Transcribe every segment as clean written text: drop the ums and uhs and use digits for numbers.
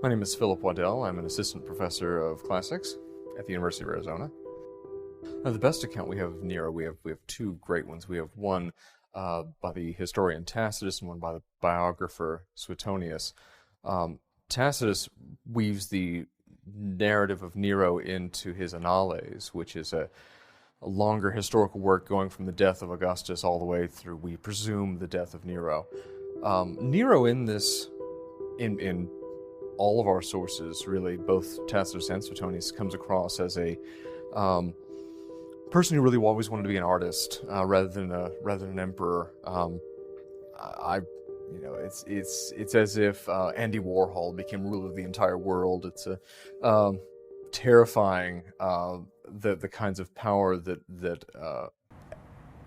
My name is Philip Waddell. I'm an assistant professor of classics at the University of Arizona. The best account we have of Nero, we have two great ones. We have one by the historian Tacitus and one by the biographer Suetonius. Tacitus weaves the narrative of Nero into his Annales, which is a longer historical work going from the death of Augustus all the way through, we presume, the death of Nero. Nero in all of our sources, really, both Tacitus and Suetonius, comes across as a person who really always wanted to be an artist rather than an emperor. It's as if Andy Warhol became ruler of the entire world. It's a terrifying the kinds of power that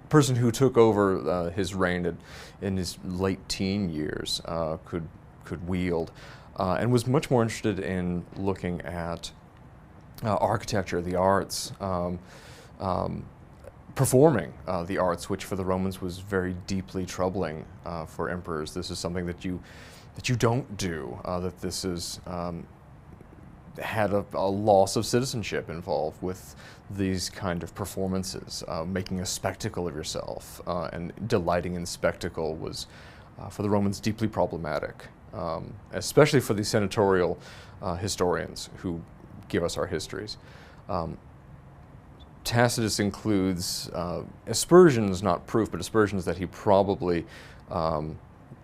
person who took over his reign in his late teen years could wield, and was much more interested in looking at architecture, the arts, performing the arts, which for the Romans was very deeply troubling for emperors. This is something that you don't do. That this is had a loss of citizenship involved with these kind of performances. Making a spectacle of yourself and delighting in spectacle was for the Romans deeply problematic, especially for the senatorial historians who give us our histories. Tacitus includes aspersions, not proof, but aspersions that he probably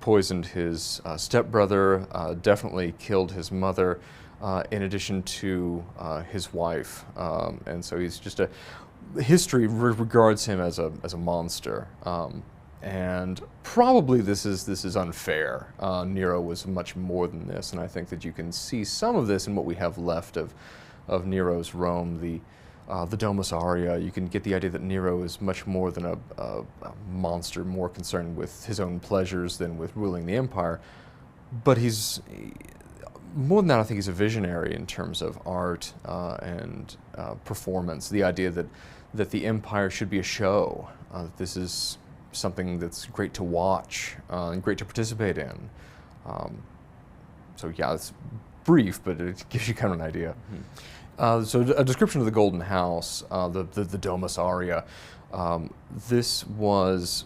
poisoned his stepbrother, definitely killed his mother, in addition to his wife. And so he's just history regards him as a monster. And probably this is unfair. Nero was much more than this, and I think that you can see some of this in what we have left of Nero's Rome, the Domus Aurea. You can get the idea that Nero is much more than a monster, more concerned with his own pleasures than with ruling the empire. But he's more than that. I think he's a visionary in terms of art and performance. The idea that the empire should be a show. That this is something that's great to watch and great to participate in. So yeah, it's brief, but it gives you kind of an idea. Mm-hmm. So a description of the Golden House, the Domus Aurea. This was,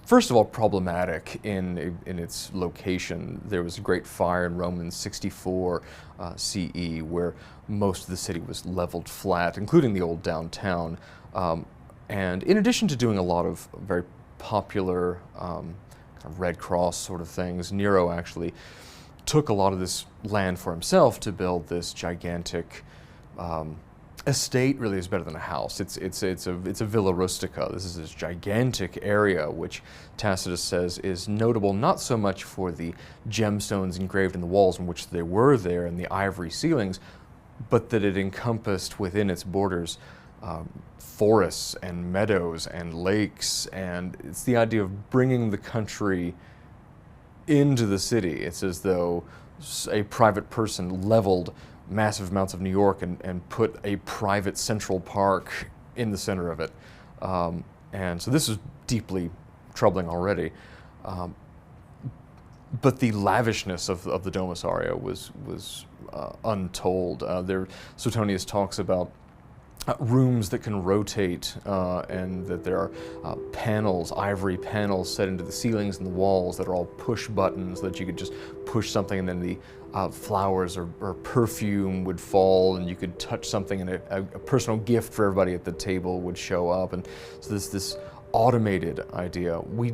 first of all, problematic in its location. There was a great fire in Rome in 64 CE, where most of the city was leveled flat, including the old downtown. And in addition to doing a lot of very popular kind of Red Cross sort of things, Nero actually took a lot of this land for himself to build this gigantic estate. Really is better than a house. It's a villa rustica. This is this gigantic area which Tacitus says is notable not so much for the gemstones engraved in the walls, in which they were there, and the ivory ceilings, but that it encompassed within its borders forests and meadows and lakes, and it's the idea of bringing the country into the city. It's as though a private person leveled massive amounts of New York and put a private central park in the center of it. And so this is deeply troubling already. But the lavishness of the Domus Aurea was untold. Suetonius talks about rooms that can rotate, and that there are panels, ivory panels set into the ceilings and the walls that are all push buttons, that you could just push something and then the flowers or perfume would fall, and you could touch something and a personal gift for everybody at the table would show up. And so this automated idea, we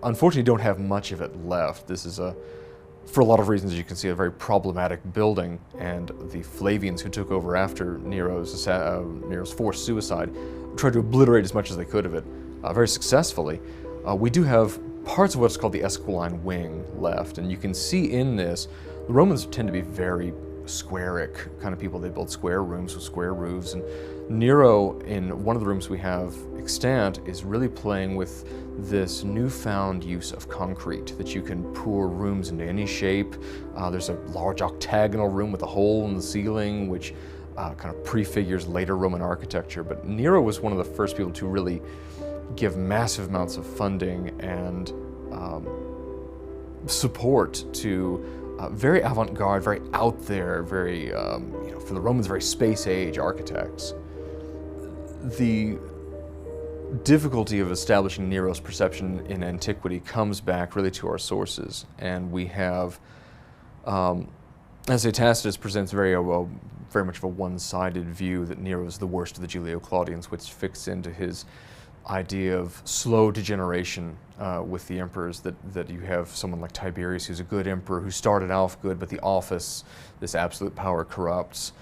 unfortunately don't have much of it left. This is for a lot of reasons, you can see, a very problematic building, and the Flavians, who took over after Nero's forced suicide, tried to obliterate as much as they could of it, very successfully. We do have parts of what's called the Esquiline wing left, and you can see in this, the Romans tend to be very squaric kind of people. They build square rooms with square roofs, and Nero, in one of the rooms we have extant, is really playing with this newfound use of concrete, that you can pour rooms into any shape. There's a large octagonal room with a hole in the ceiling, which kind of prefigures later Roman architecture. But Nero was one of the first people to really give massive amounts of funding and support to very avant-garde, very out there, very, for the Romans, very space-age architects. The difficulty of establishing Nero's perception in antiquity comes back really to our sources, and we have, as Tacitus presents very much of a one-sided view that Nero is the worst of the Julio-Claudians, which fits into his idea of slow degeneration with the emperors, that you have someone like Tiberius, who's a good emperor, who started off good, but the office, this absolute power corrupts.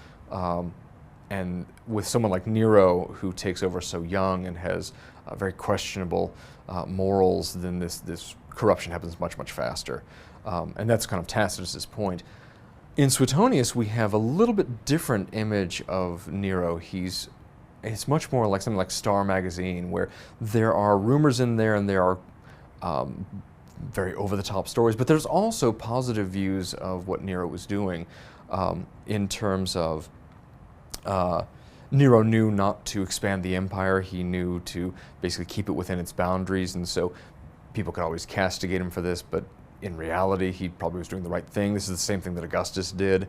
And with someone like Nero, who takes over so young and has very questionable morals, then this corruption happens much, much faster. And that's kind of Tacitus's point. In Suetonius, we have a little bit different image of Nero. It's much more like something like Star Magazine, where there are rumors in there and there are very over-the-top stories, but there's also positive views of what Nero was doing in terms of Nero knew not to expand the empire. He knew to basically keep it within its boundaries, and so people could always castigate him for this, but in reality, he probably was doing the right thing. This is the same thing that Augustus did.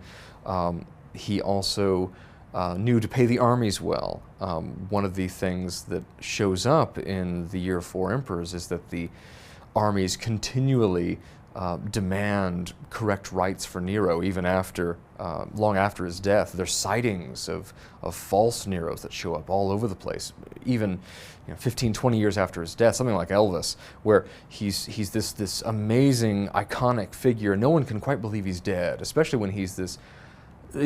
He also knew to pay the armies well. One of the things that shows up in the Year of Four Emperors is that the armies continually demand correct rights for Nero, even after, long after his death. There's sightings of false Neros that show up all over the place, even 15, 20 years after his death, something like Elvis, where he's this amazing, iconic figure. No one can quite believe he's dead, especially when he's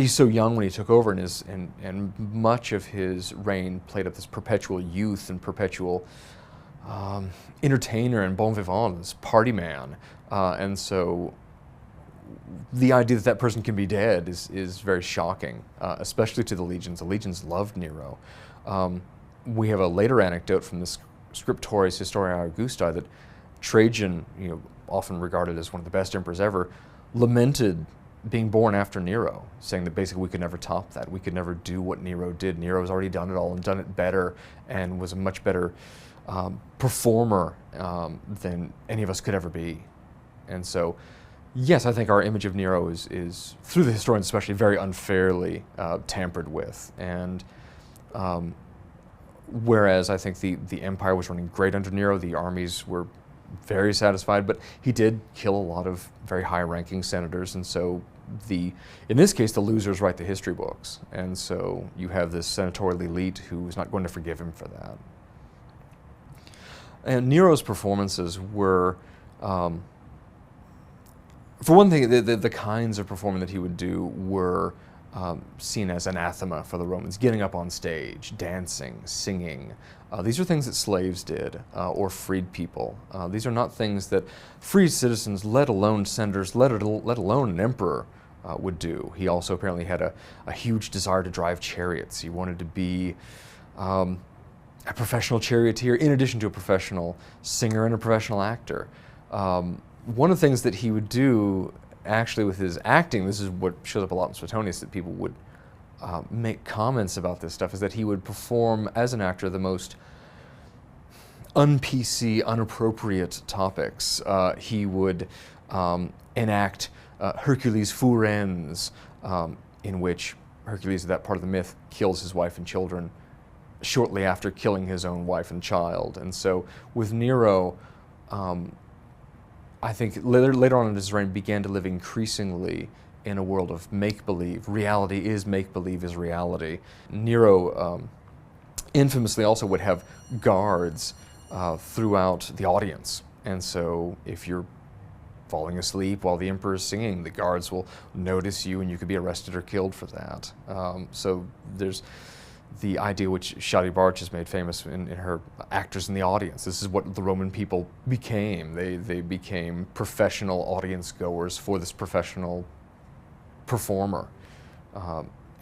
so young when he took over, and much of his reign played up this perpetual youth and perpetual entertainer and bon vivant, this party man. And so the idea that that person can be dead is very shocking, especially to the legions. The legions loved Nero. We have a later anecdote from the Scriptores Historiae Augustae that Trajan, often regarded as one of the best emperors ever, lamented being born after Nero, saying that basically we could never top that. We could never do what Nero did. Nero has already done it all and done it better, and was a much better performer than any of us could ever be. And so, yes, I think our image of Nero is through the historians especially, very unfairly tampered with. And whereas I think the empire was running great under Nero, the armies were very satisfied, but he did kill a lot of very high-ranking senators, and so in this case, the losers write the history books, and so you have this senatorial elite who is not going to forgive him for that. And Nero's performances were, for one thing, the kinds of performing that he would do were seen as anathema for the Romans. Getting up on stage, dancing, singing. These are things that slaves did, or freed people. These are not things that free citizens, let alone senators, let alone an emperor, would do. He also apparently had a huge desire to drive chariots. He wanted to be a professional charioteer in addition to a professional singer and a professional actor. One of the things that he would do actually with his acting, this is what shows up a lot in Suetonius, that people would make comments about this stuff, is that he would perform as an actor the most un-PC, inappropriate topics. He would enact Hercules' Furens, in which Hercules, that part of the myth, kills his wife and children shortly after killing his own wife and child. And so with Nero, I think later on in his reign began to live increasingly in a world of make-believe. Reality is make-believe is reality. Nero infamously also would have guards throughout the audience. And so if you're falling asleep while the emperor is singing, the guards will notice you and you could be arrested or killed for that. So there's the idea which Shadi Barch has made famous in her Actors in the Audience. This is what the Roman people became. They became professional audience goers for this professional performer.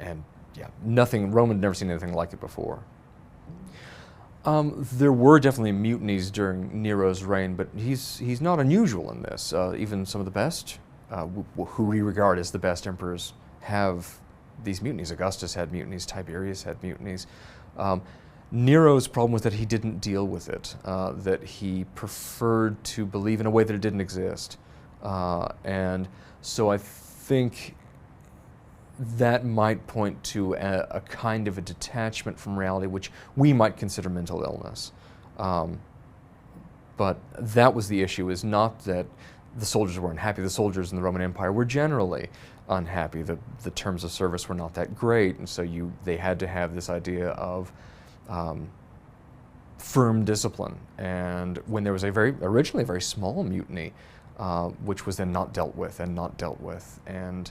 And yeah, Rome had never seen anything like it before. There were definitely mutinies during Nero's reign, but he's not unusual in this. Even some of the best, who we regard as the best emperors, have these mutinies. Augustus had mutinies, Tiberius had mutinies. Nero's problem was that he didn't deal with it, that he preferred to believe in a way that it didn't exist. And so I think that might point to a kind of a detachment from reality, which we might consider mental illness. But that was the issue, is not that the soldiers were unhappy. The soldiers in the Roman Empire were generally unhappy. The terms of service were not that great, and so they had to have this idea of firm discipline. And when there was originally a very small mutiny, which was then not dealt with, and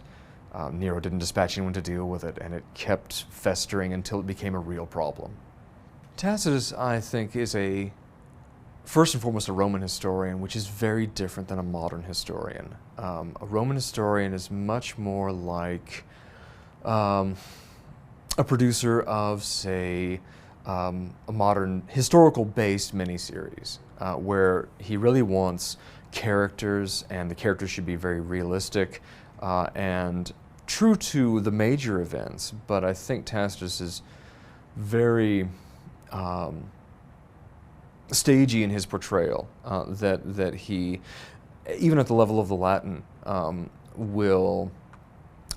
Nero didn't dispatch anyone to deal with it, and it kept festering until it became a real problem. Tacitus, I think, is first and foremost a Roman historian, which is very different than a modern historian. A Roman historian is much more like a producer of, say, a modern historical-based miniseries, where he really wants characters, and the characters should be very realistic and true to the major events. But I think Tacitus is very stagey in his portrayal, that he, even at the level of the Latin, will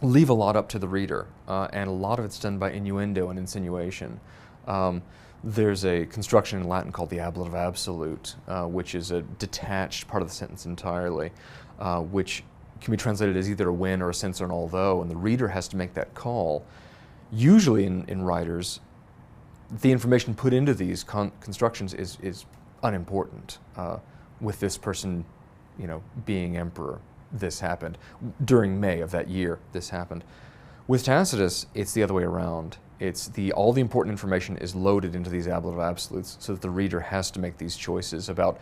leave a lot up to the reader, and a lot of it's done by innuendo and insinuation. There's a construction in Latin called the ablative absolute, which is a detached part of the sentence entirely, which can be translated as either a when or a since or an although, and the reader has to make that call. Usually in writers, the information put into these constructions is unimportant. With this person, being emperor, this happened. During May of that year, this happened. With Tacitus, it's the other way around. All the important information is loaded into these ablative absolutes, so that the reader has to make these choices about,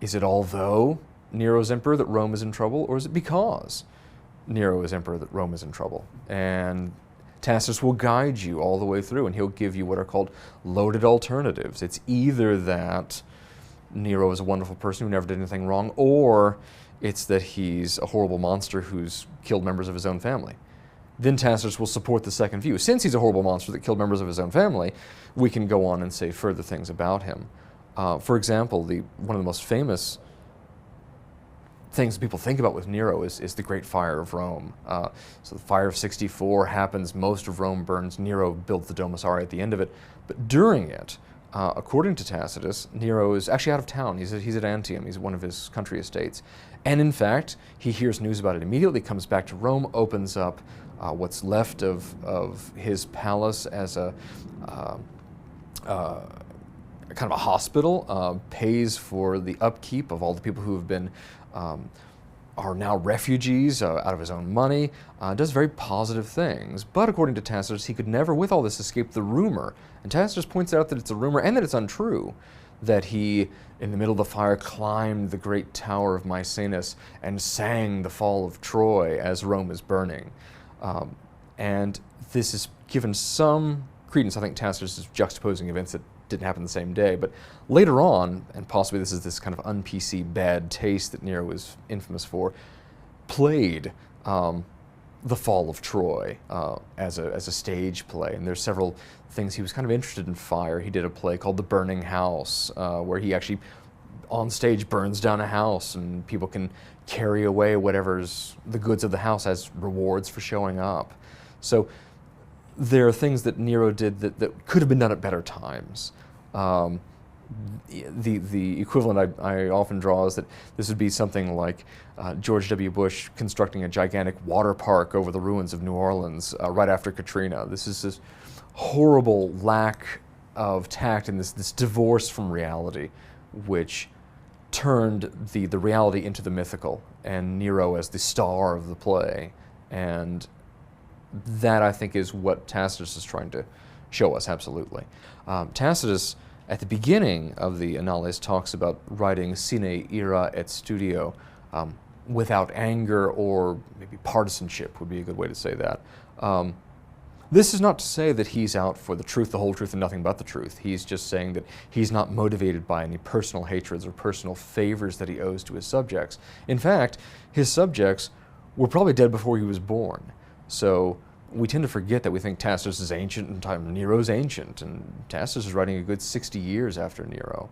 is it although Nero's emperor that Rome is in trouble, or is it because Nero is emperor that Rome is in trouble? And Tacitus will guide you all the way through, and he'll give you what are called loaded alternatives. It's either that Nero is a wonderful person who never did anything wrong, or it's that he's a horrible monster who's killed members of his own family. Then Tacitus will support the second view. Since he's a horrible monster that killed members of his own family, we can go on and say further things about him. For example, one of the most famous things people think about with Nero is the Great Fire of Rome. So the Fire of 64 happens, most of Rome burns, Nero builds the Domus Aurea at the end of it. But during it, according to Tacitus, Nero is actually out of town. He's at Antium. He's at one of his country estates. And in fact, he hears news about it immediately, comes back to Rome, opens up what's left of his palace as a kind of a hospital, pays for the upkeep of all the people who have been are now refugees out of his own money, does very positive things. But according to Tacitus, he could never, with all this, escape the rumor. And Tacitus points out that it's a rumor and that it's untrue, that he, in the middle of the fire, climbed the great tower of Maecenas and sang the fall of Troy as Rome is burning. And this is given some credence. I think Tacitus is juxtaposing events that didn't happen the same day, but later on, and possibly this is this kind of un-PC bad taste that Nero was infamous for, played the fall of Troy as a stage play. And there's several things. He was kind of interested in fire. He did a play called The Burning House, where he actually on stage burns down a house, and people can carry away whatever's the goods of the house as rewards for showing up. So there are things that Nero did that could have been done at better times. The equivalent I often draw is that this would be something like George W. Bush constructing a gigantic water park over the ruins of New Orleans right after Katrina. This is this horrible lack of tact and this divorce from reality, which turned the reality into the mythical, and Nero as the star of the play. And that, I think, is what Tacitus is trying to show us, absolutely. Tacitus, at the beginning of the Annales, talks about writing sine ira et studio, without anger, or maybe partisanship would be a good way to say that. This is not to say that he's out for the truth, the whole truth, and nothing but the truth. He's just saying that he's not motivated by any personal hatreds or personal favors that he owes to his subjects. In fact, his subjects were probably dead before he was born. So we tend to forget that. We think Tacitus is ancient and Nero's ancient, and Tacitus is writing a good 60 years after Nero.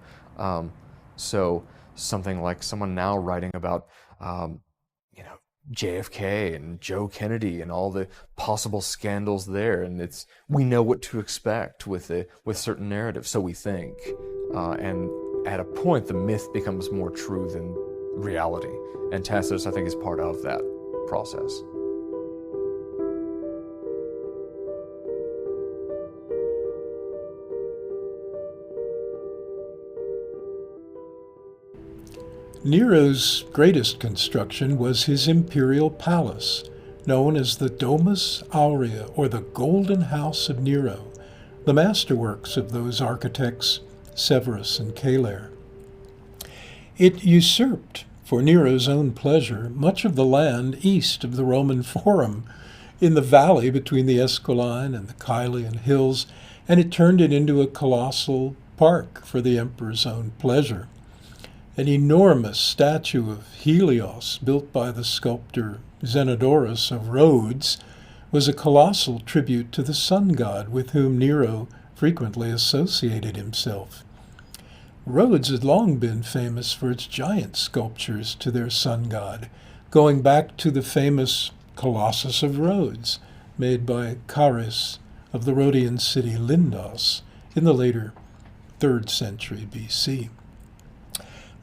So something like someone now writing about JFK and Joe Kennedy and all the possible scandals there, and we know what to expect with certain narratives, so we think, and at a point the myth becomes more true than reality, and Tacitus, I think, is part of that process. Nero's greatest construction was his imperial palace, known as the Domus Aurea, or the Golden House of Nero, the masterworks of those architects Severus and Caelare. It usurped, for Nero's own pleasure, much of the land east of the Roman Forum, in the valley between the Esquiline and the Caelian hills, and it turned it into a colossal park for the emperor's own pleasure. An enormous statue of Helios, built by the sculptor Zenodorus of Rhodes, was a colossal tribute to the sun god with whom Nero frequently associated himself. Rhodes had long been famous for its giant sculptures to their sun god, going back to the famous Colossus of Rhodes, made by Charis of the Rhodian city Lindos in the later 3rd century BC.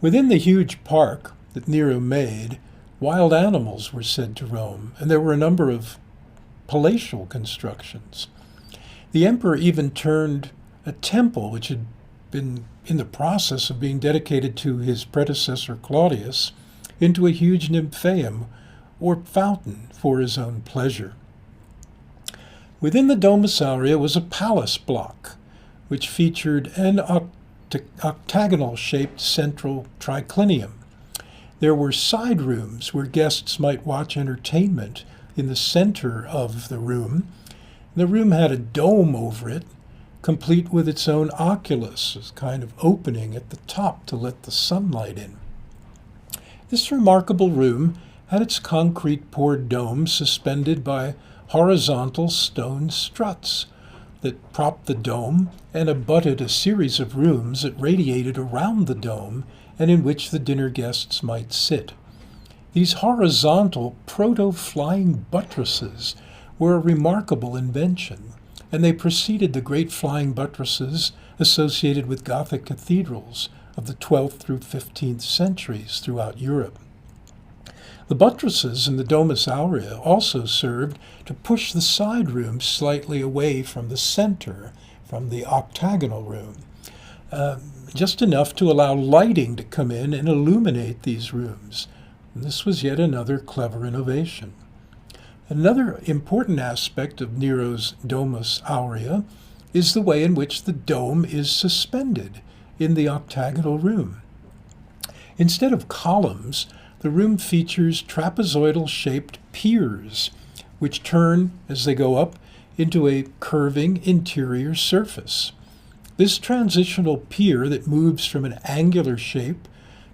Within the huge park that Nero made, wild animals were said to roam, and there were a number of palatial constructions. The emperor even turned a temple, which had been in the process of being dedicated to his predecessor Claudius, into a huge nymphaeum, or fountain, for his own pleasure. Within the Domus Aurea was a palace block, which featured an octagonal-shaped central triclinium. There were side rooms where guests might watch entertainment in the center of the room. The room had a dome over it, complete with its own oculus, a kind of opening at the top to let the sunlight in. This remarkable room had its concrete poured dome suspended by horizontal stone struts that propped the dome and abutted a series of rooms that radiated around the dome and in which the dinner guests might sit. These horizontal proto-flying buttresses were a remarkable invention, and they preceded the great flying buttresses associated with Gothic cathedrals of the 12th through 15th centuries throughout Europe. The buttresses in the Domus Aurea also served to push the side rooms slightly away from the center, from the octagonal room, just enough to allow lighting to come in and illuminate these rooms. And this was yet another clever innovation. Another important aspect of Nero's Domus Aurea is the way in which the dome is suspended in the octagonal room. Instead of columns, the room features trapezoidal-shaped piers, which turn, as they go up, into a curving interior surface. This transitional pier that moves from an angular shape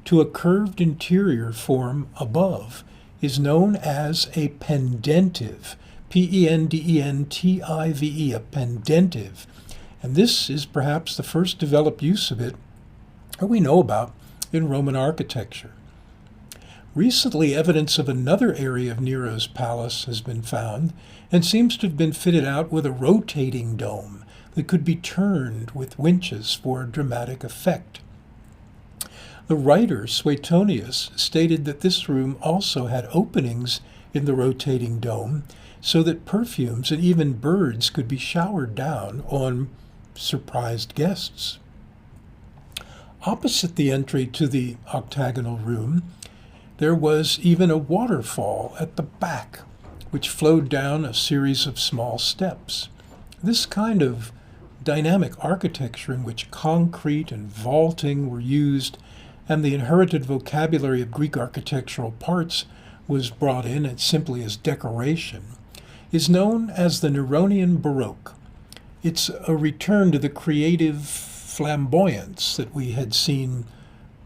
to a curved interior form above is known as a pendentive, Pendentive, a pendentive. And this is perhaps the first developed use of it that we know about in Roman architecture. Recently, evidence of another area of Nero's palace has been found and seems to have been fitted out with a rotating dome that could be turned with winches for dramatic effect. The writer Suetonius stated that this room also had openings in the rotating dome so that perfumes and even birds could be showered down on surprised guests. Opposite the entry to the octagonal room, there was even a waterfall at the back, which flowed down a series of small steps. This kind of dynamic architecture in which concrete and vaulting were used and the inherited vocabulary of Greek architectural parts was brought in as simply as decoration, is known as the Neronian Baroque. It's a return to the creative flamboyance that we had seen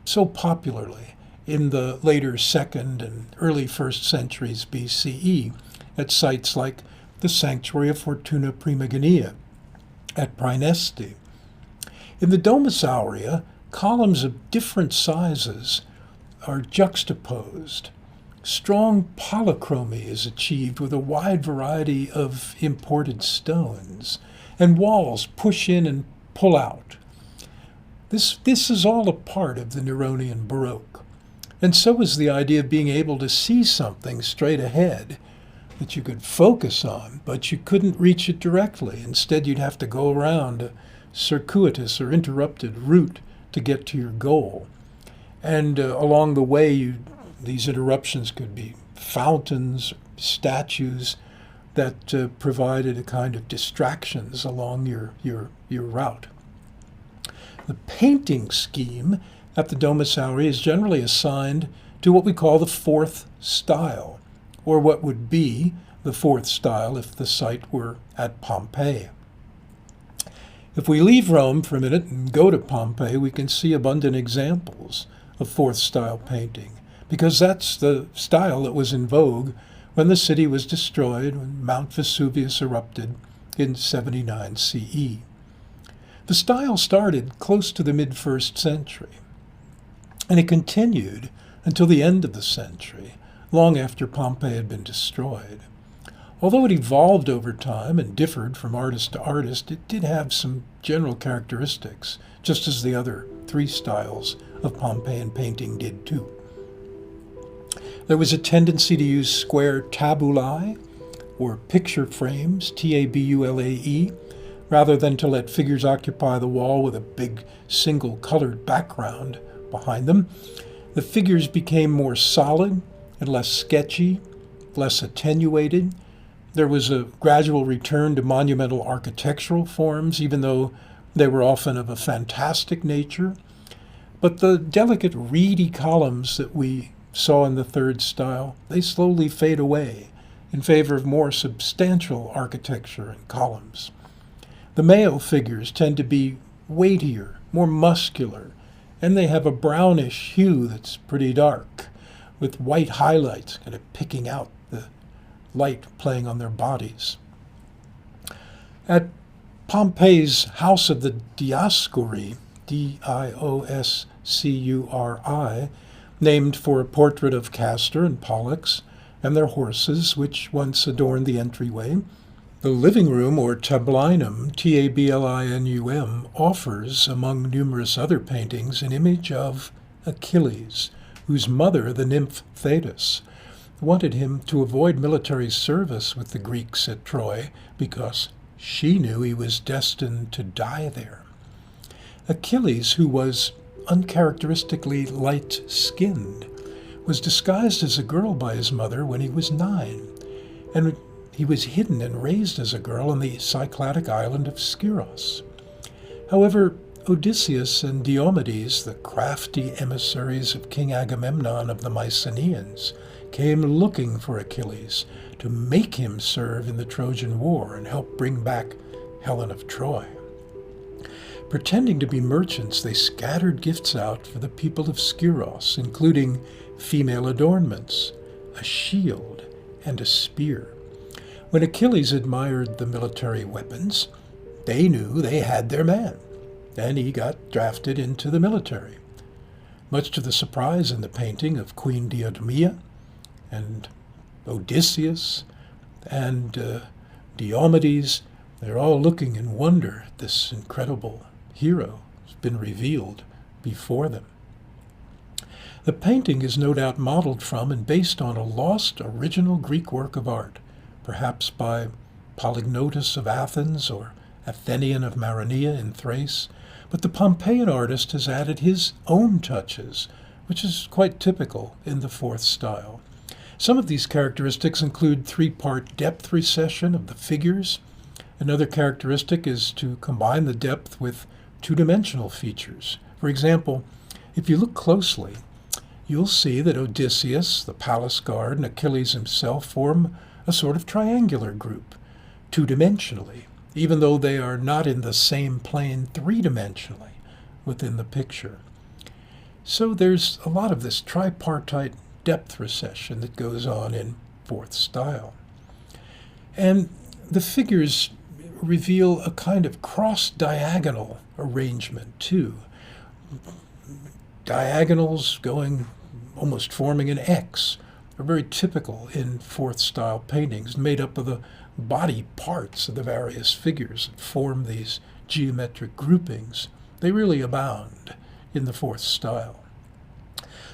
so popularly in the later 2nd and early 1st centuries BCE at sites like the Sanctuary of Fortuna Primigenia at Praeneste. In the Domus Aurea, columns of different sizes are juxtaposed, Strong polychromy is achieved with a wide variety of imported stones, and walls push in and pull out. This is all a part of the Neronian Baroque. And so is the idea of being able to see something straight ahead that you could focus on, but you couldn't reach it directly. Instead, you'd have to go around a circuitous or interrupted route to get to your goal. And along the way, these interruptions could be fountains, statues that provided a kind of distractions along your route. The painting scheme at the Domus Aurea is generally assigned to what we call the fourth style, or what would be the fourth style if the site were at Pompeii. If we leave Rome for a minute and go to Pompeii, we can see abundant examples of fourth style painting, because that's the style that was in vogue when the city was destroyed, when Mount Vesuvius erupted in 79 CE. The style started close to the mid-1st century, and it continued until the end of the century, long after Pompeii had been destroyed. Although it evolved over time and differed from artist to artist, it did have some general characteristics, just as the other three styles of Pompeian painting did too. There was a tendency to use square tabulae, or picture frames, Tabulae, rather than to let figures occupy the wall with a big single colored background behind them. The figures became more solid and less sketchy, less attenuated. There was a gradual return to monumental architectural forms, even though they were often of a fantastic nature. But the delicate reedy columns that we saw in the third style, they slowly fade away in favor of more substantial architecture and columns. The male figures tend to be weightier, more muscular, and they have a brownish hue that's pretty dark, with white highlights kind of picking out the light playing on their bodies. At Pompeii's House of the Dioscuri, Dioscuri, named for a portrait of Castor and Pollux and their horses, which once adorned the entryway, the living room, or tablinum, Tablinum, offers, among numerous other paintings, an image of Achilles, whose mother, the nymph Thetis, wanted him to avoid military service with the Greeks at Troy because she knew he was destined to die there. Achilles, who was uncharacteristically light-skinned, was disguised as a girl by his mother when he was 9, and he was hidden and raised as a girl on the Cycladic island of Skyros. However, Odysseus and Diomedes, the crafty emissaries of King Agamemnon of the Mycenaeans, came looking for Achilles to make him serve in the Trojan War and help bring back Helen of Troy. Pretending to be merchants, they scattered gifts out for the people of Skyros, including female adornments, a shield, and a spear. When Achilles admired the military weapons, they knew they had their man, and he got drafted into the military. Much to the surprise in the painting of Queen Diomedes and Odysseus and Diomedes, they're all looking in wonder at this incredible hero who's been revealed before them. The painting is no doubt modeled from and based on a lost original Greek work of art, perhaps by Polygnotus of Athens or Athenian of Maroneia in Thrace, but the Pompeian artist has added his own touches, which is quite typical in the fourth style. Some of these characteristics include three-part depth recession of the figures. Another characteristic is to combine the depth with two-dimensional features. For example, if you look closely, you'll see that Odysseus, the palace guard, and Achilles himself form a sort of triangular group, two-dimensionally, even though they are not in the same plane three-dimensionally within the picture. So there's a lot of this tripartite depth recession that goes on in fourth style. And the figures reveal a kind of cross-diagonal arrangement, too. Diagonals going, almost forming an X, are very typical in fourth-style paintings, made up of the body parts of the various figures that form these geometric groupings. They really abound in the fourth style.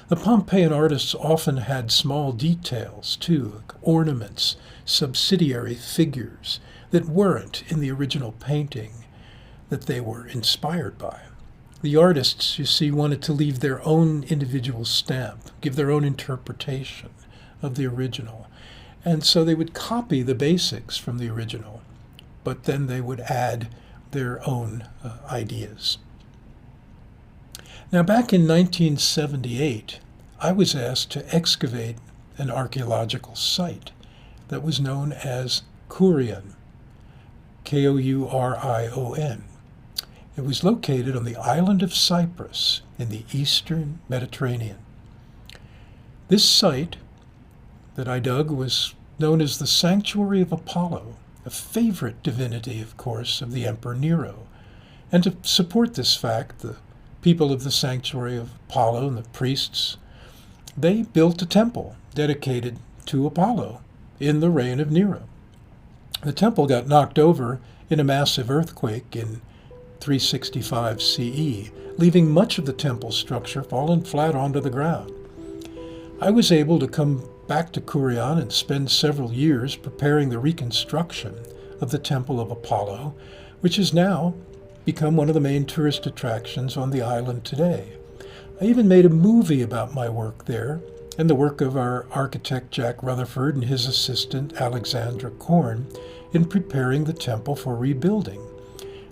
The Pompeian artists often had small details, too, like ornaments, subsidiary figures, that weren't in the original painting that they were inspired by. The artists, you see, wanted to leave their own individual stamp, give their own interpretation of the original. And so they would copy the basics from the original, but then they would add their own ideas. Now, back in 1978, I was asked to excavate an archaeological site that was known as Kourion, Kourion. It was located on the island of Cyprus in the eastern Mediterranean. This site that I dug was known as the Sanctuary of Apollo, a favorite divinity, of course, of the Emperor Nero. And to support this fact, the people of the Sanctuary of Apollo and the priests, they built a temple dedicated to Apollo in the reign of Nero. The temple got knocked over in a massive earthquake in 365 CE, leaving much of the temple structure fallen flat onto the ground. I was able to come back to Kourion and spend several years preparing the reconstruction of the Temple of Apollo, which has now become one of the main tourist attractions on the island today. I even made a movie about my work there and the work of our architect Jack Rutherford and his assistant Alexandra Korn in preparing the temple for rebuilding.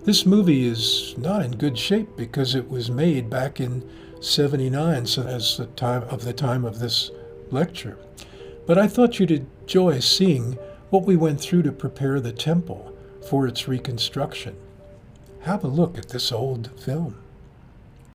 This movie is not in good shape because it was made back in 79, so as the time of this lecture. But I thought you'd enjoy seeing what we went through to prepare the temple for its reconstruction. Have a look at this old film.